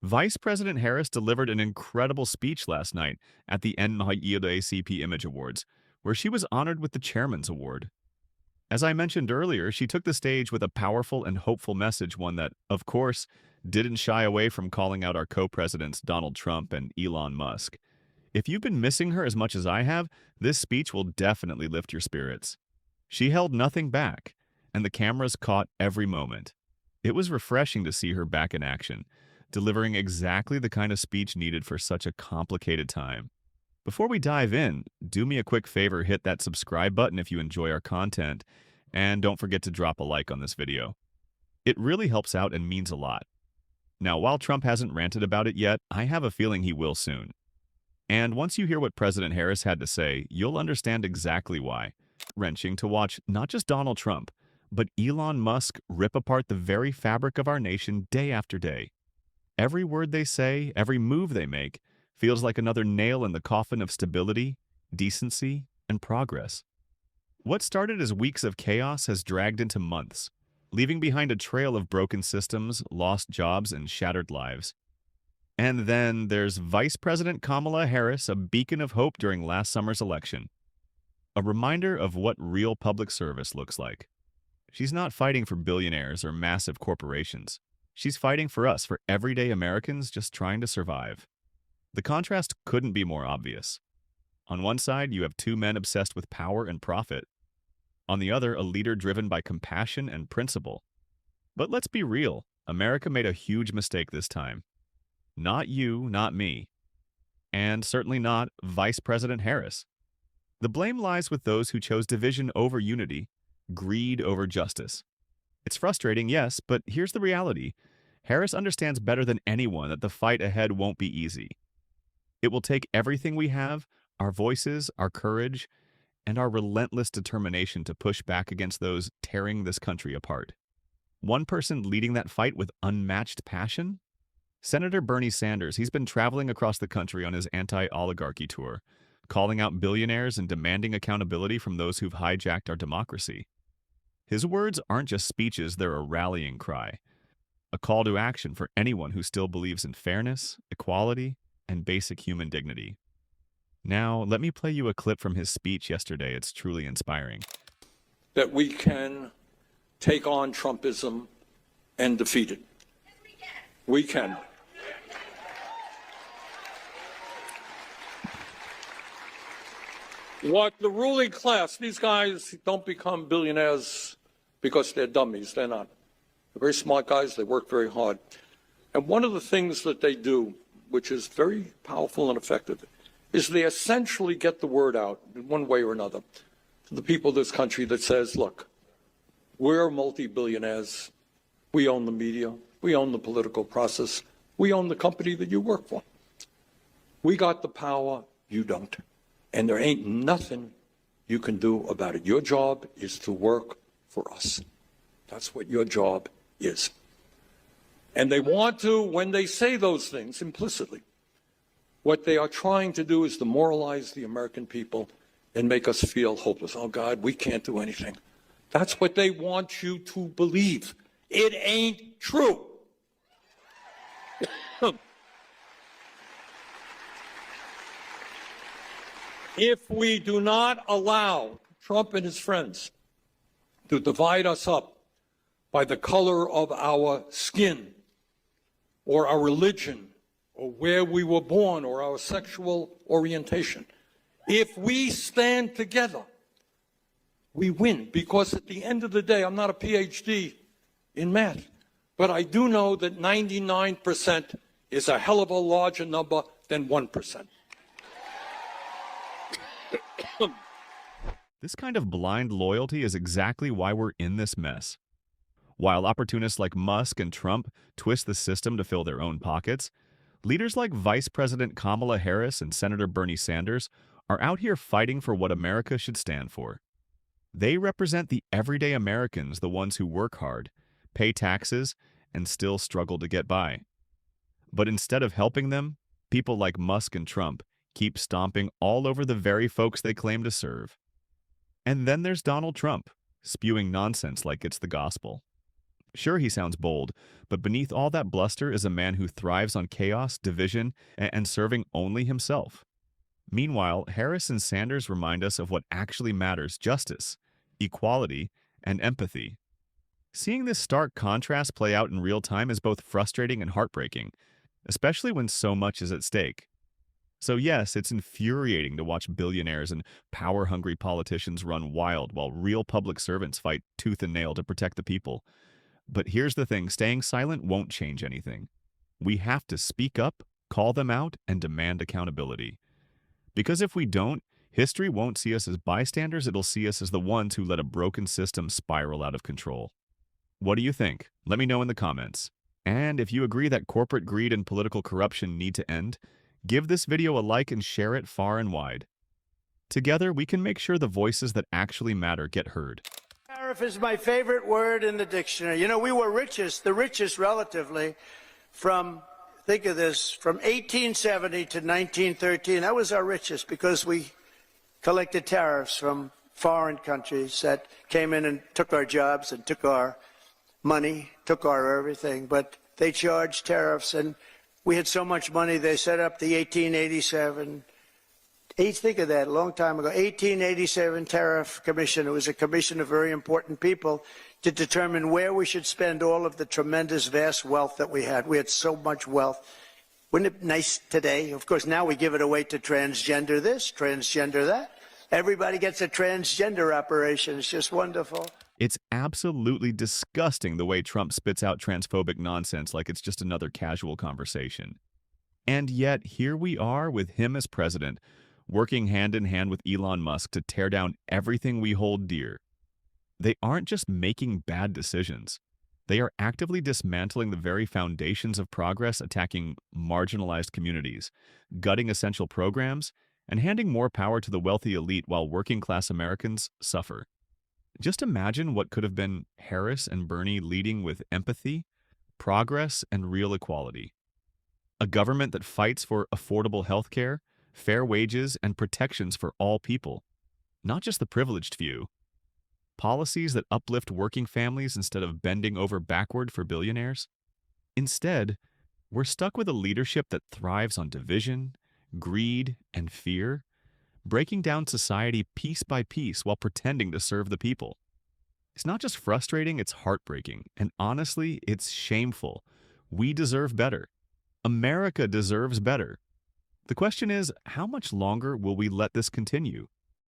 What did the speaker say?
Vice President Harris delivered an incredible speech last night at the NAACP Image Awards, where she was honored with the Chairman's Award. As I mentioned earlier, she took the stage with a powerful and hopeful message, one that, of course, didn't shy away from calling out our co-presidents Donald Trump and Elon Musk. If you've been missing her as much as I have, this speech will definitely lift your spirits. She held nothing back, and the cameras caught every moment. It was refreshing to see her back in action, delivering exactly the kind of speech needed for such a complicated time. Before we dive in, do me a quick favor, hit that subscribe button if you enjoy our content, and don't forget to drop a like on this video. It really helps out and means a lot. Now, while Trump hasn't ranted about it yet, I have a feeling he will soon. And once you hear what President Harris had to say, you'll understand exactly why. Wrenching to watch not just Donald Trump, but Elon Musk rip apart the very fabric of our nation day after day. Every word they say, every move they make, feels like another nail in the coffin of stability, decency, and progress. What started as weeks of chaos has dragged into months, leaving behind a trail of broken systems, lost jobs, and shattered lives. And then there's Vice President Kamala Harris, a beacon of hope during last summer's election. A reminder of what real public service looks like. She's not fighting for billionaires or massive corporations. She's fighting for us, for everyday Americans just trying to survive. The contrast couldn't be more obvious. On one side, you have two men obsessed with power and profit. On the other, a leader driven by compassion and principle. But let's be real, America made a huge mistake this time. Not you, not me. And certainly not Vice President Harris. The blame lies with those who chose division over unity, greed over justice. It's frustrating, yes, but here's the reality. Harris understands better than anyone that the fight ahead won't be easy. It will take everything we have, our voices, our courage, and our relentless determination to push back against those tearing this country apart. One person leading that fight with unmatched passion? Senator Bernie Sanders. He's been traveling across the country on his anti-oligarchy tour, calling out billionaires and demanding accountability from those who've hijacked our democracy. His words aren't just speeches, they're a rallying cry, a call to action for anyone who still believes in fairness, equality, and basic human dignity. Now, let me play you a clip from his speech yesterday. It's truly inspiring. That we can take on Trumpism and defeat it. We can. What the ruling class, these guys don't become billionaires because they're dummies. They're not. They're very smart guys. They work very hard. And one of the things that they do, which is very powerful and effective, is they essentially get the word out in one way or another to the people of this country that says, look, we're multi-billionaires. We own the media. We own the political process. We own the company that you work for. We got the power. You don't. And there ain't nothing you can do about it. Your job is to work for us. That's what your job is. And they want to, when they say those things implicitly, what they are trying to do is demoralize the American people and make us feel hopeless. Oh, God, we can't do anything. That's what they want you to believe. It ain't true. If we do not allow Trump and his friends to divide us up by the color of our skin or our religion or where we were born or our sexual orientation, if we stand together, we win. Because at the end of the day, I'm not a PhD in math, but I do know that 99% is a hell of a larger number than 1%. This kind of blind loyalty is exactly why we're in this mess. While opportunists like Musk and Trump twist the system to fill their own pockets, leaders like Vice President Kamala Harris and Senator Bernie Sanders are out here fighting for what America should stand for. They represent the everyday Americans, the ones who work hard, pay taxes, and still struggle to get by. But instead of helping them, people like Musk and Trump keep stomping all over the very folks they claim to serve. And then there's Donald Trump, spewing nonsense like it's the gospel. Sure, he sounds bold, but beneath all that bluster is a man who thrives on chaos, division, and serving only himself. Meanwhile, Harris and Sanders remind us of what actually matters: justice, equality, and empathy. Seeing this stark contrast play out in real time is both frustrating and heartbreaking, especially when so much is at stake. So, yes, it's infuriating to watch billionaires and power hungry politicians run wild while real public servants fight tooth and nail to protect the people. But here's the thing: staying silent won't change anything. We have to speak up, call them out, and demand accountability. Because if we don't, history won't see us as bystanders, it'll see us as the ones who let a broken system spiral out of control. What do you think? Let me know in the comments. And if you agree that corporate greed and political corruption need to end, give this video a like and share it far and wide. Together, we can make sure the voices that actually matter get heard. Tariff is my favorite word in the dictionary. You know, we were the richest relatively from, think of this, from 1870 to 1913. That was our richest because we collected tariffs from foreign countries that came in and took our jobs and took our money, took our everything. But they charged tariffs, and we had so much money, they set up the 1887 think of that, a long time ago, 1887 Tariff Commission. It was a commission of very important people to determine where we should spend all of the tremendous, vast wealth that we had. We had so much wealth. Wouldn't it be nice today? Of course, now we give it away to transgender this, transgender that. Everybody gets a transgender operation. It's just wonderful. It's absolutely disgusting the way Trump spits out transphobic nonsense like it's just another casual conversation. And yet, here we are with him as president, working hand in hand with Elon Musk to tear down everything we hold dear. They aren't just making bad decisions. They are actively dismantling the very foundations of progress, attacking marginalized communities, gutting essential programs, and handing more power to the wealthy elite while working-class Americans suffer. Just imagine what could have been Harris and Bernie leading with empathy, progress, and real equality. A government that fights for affordable health care, fair wages, and protections for all people, not just the privileged few. Policies that uplift working families instead of bending over backward for billionaires. Instead, we're stuck with a leadership that thrives on division, greed, and fear, breaking down society piece by piece while pretending to serve the people. It's not just frustrating, it's heartbreaking, and honestly, it's shameful. We deserve better. America deserves better. The question is, how much longer will we let this continue?